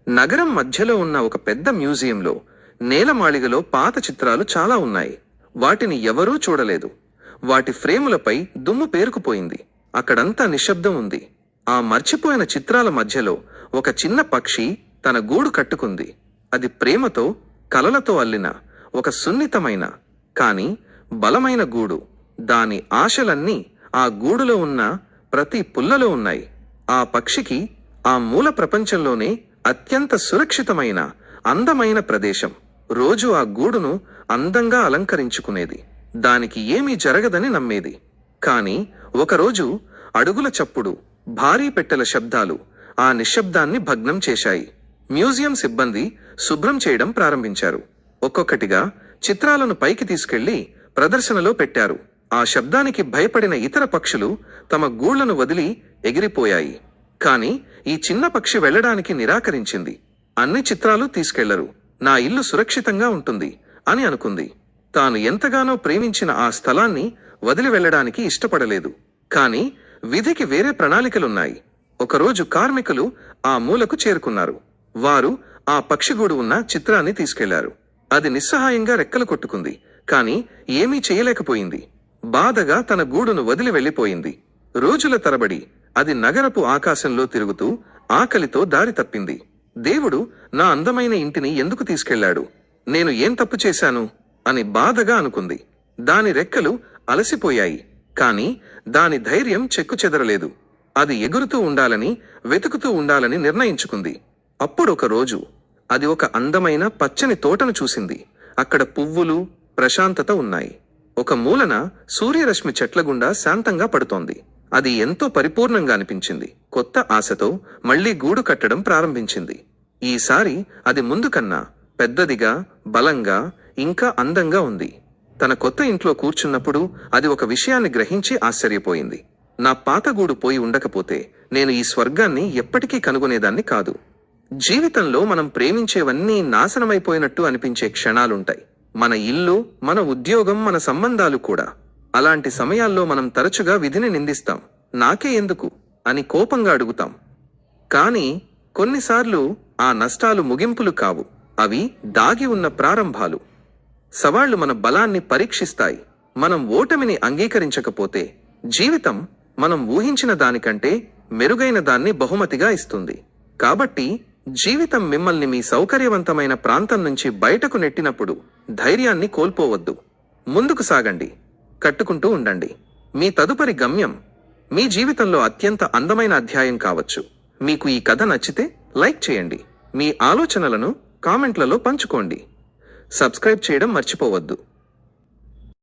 నగరం మధ్యలో ఉన్న ఒక పెద్ద మ్యూజియంలో నేలమాళిగలో పాత చిత్రాలు చాలా ఉన్నాయి. వాటిని ఎవరూ చూడలేదు. వాటి ఫ్రేములపై దుమ్ము పేరుకుపోయింది. అక్కడంతా నిశ్శబ్దం ఉంది. ఆ మర్చిపోయిన చిత్రాల మధ్యలో ఒక చిన్న పక్షి తన గూడు కట్టుకుంది. అది ప్రేమతో, కలలతో అల్లిన ఒక సున్నితమైన కాని బలమైన గూడు. దాని ఆశలన్నీ ఆ గూడులో ఉన్న ప్రతి పుల్లలో ఉన్నాయి. ఆ పక్షికి ఆ మూల ప్రపంచంలోనే అత్యంత సురక్షితమైన, అందమైన ప్రదేశం. రోజు ఆ గూడును అందంగా అలంకరించుకునేది. దానికి ఏమీ జరగదని నమ్మేది. కాని ఒకరోజు అడుగుల చప్పుడు, భారీ పెట్టెల శబ్దాలు ఆ నిశ్శబ్దాన్ని భగ్నం చేశాయి. మ్యూజియం సిబ్బంది శుభ్రం చేయడం ప్రారంభించారు. ఒక్కొక్కటిగా చిత్రాలను పైకి తీసుకెళ్లి ప్రదర్శనలో పెట్టారు. ఆ శబ్దానికి భయపడిన ఇతర పక్షులు తమ గూళ్లను వదిలి ఎగిరిపోయాయి. కాని ఈ చిన్న పక్షి వెళ్లడానికి నిరాకరించింది. అన్ని చిత్రాలు తీసుకెళ్లరు, నా ఇల్లు సురక్షితంగా ఉంటుంది అని అనుకుంది. తాను ఎంతగానో ప్రేమించిన ఆ స్థలాన్ని వదిలి వెళ్లడానికి ఇష్టపడలేదు. కాని విధికి వేరే ప్రణాళికలున్నాయి. ఒకరోజు కార్మికులు ఆ మూలకు చేరుకున్నారు. వారు ఆ పక్షిగూడు ఉన్న చిత్రాన్ని తీసుకెళ్లారు. అది నిస్సహాయంగా రెక్కలు కొట్టుకుంది. కాని ఏమీ చేయలేకపోయింది. బాధగా తన గూడును వదిలి వెళ్లిపోయింది. రోజుల తరబడి అది నగరపు ఆకాశంలో తిరుగుతూ ఆకలితో దారి తప్పింది. దేవుడు నా అందమైన ఇంటిని ఎందుకు తీసుకెళ్లాడు? నేను ఏం తప్పు చేశాను అని బాధగా అనుకుంది. దాని రెక్కలు అలసిపోయాయి. కాని దాని ధైర్యం చెక్కుచెదరలేదు. అది ఎగురుతూ ఉండాలని, వెతుకుతూ ఉండాలని నిర్ణయించుకుంది. అప్పుడొక రోజు అది ఒక అందమైన పచ్చని తోటను చూసింది. అక్కడ పువ్వులు, ప్రశాంతత ఉన్నాయి. ఒక మూలన సూర్యరశ్మి చెట్ల గుండా శాంతంగా పడుతోంది. అది ఎంతో పరిపూర్ణంగా అనిపించింది. కొత్త ఆశతో మళ్లీ గూడు కట్టడం ప్రారంభించింది. ఈసారి అది ముందు కన్నా పెద్దదిగా, బలంగా, ఇంకా అందంగా ఉంది. తన కొత్త ఇంట్లో కూర్చున్నప్పుడు అది ఒక విషయాన్ని గ్రహించి ఆశ్చర్యపోయింది. నా పాత గూడు పోయి ఉండకపోతే నేను ఈ స్వర్గాన్ని ఎప్పటికీ కనుగొనేదాన్ని కాదు. జీవితంలో మనం ప్రేమించేవన్నీ నాశనమైపోయినట్టు అనిపించే క్షణాలుంటాయి. మన ఇల్లు, మన ఉద్యోగం, మన సంబంధాలు కూడా. అలాంటి సమయాల్లో మనం తరచుగా విధిని నిందిస్తాం. నాకే ఎందుకు అని కోపంగా అడుగుతాం. కాని కొన్నిసార్లు ఆ నష్టాలు ముగింపులు కావు, అవి దాగి ఉన్న ప్రారంభాలు. సవాళ్లు మన బలాన్ని పరీక్షిస్తాయి. మనం ఓటమిని అంగీకరించకపోతే జీవితం మనం ఊహించిన దానికంటే మెరుగైన దాన్ని బహుమతిగా ఇస్తుంది. కాబట్టి జీవితం మిమ్మల్ని మీ సౌకర్యవంతమైన ప్రాంతం నుంచి బయటకు నెట్టినప్పుడు ధైర్యాన్ని కోల్పోవద్దు. ముందుకు సాగండి, కట్టుకుంటూ ఉండండి. మీ తదుపరి గమ్యం మీ జీవితంలో అత్యంత అందమైన అధ్యాయం కావచ్చు. మీకు ఈ కథ నచ్చితే లైక్ చేయండి. మీ ఆలోచనలను కామెంట్లలో పంచుకోండి. సబ్స్క్రైబ్ చేయడం మర్చిపోవద్దు.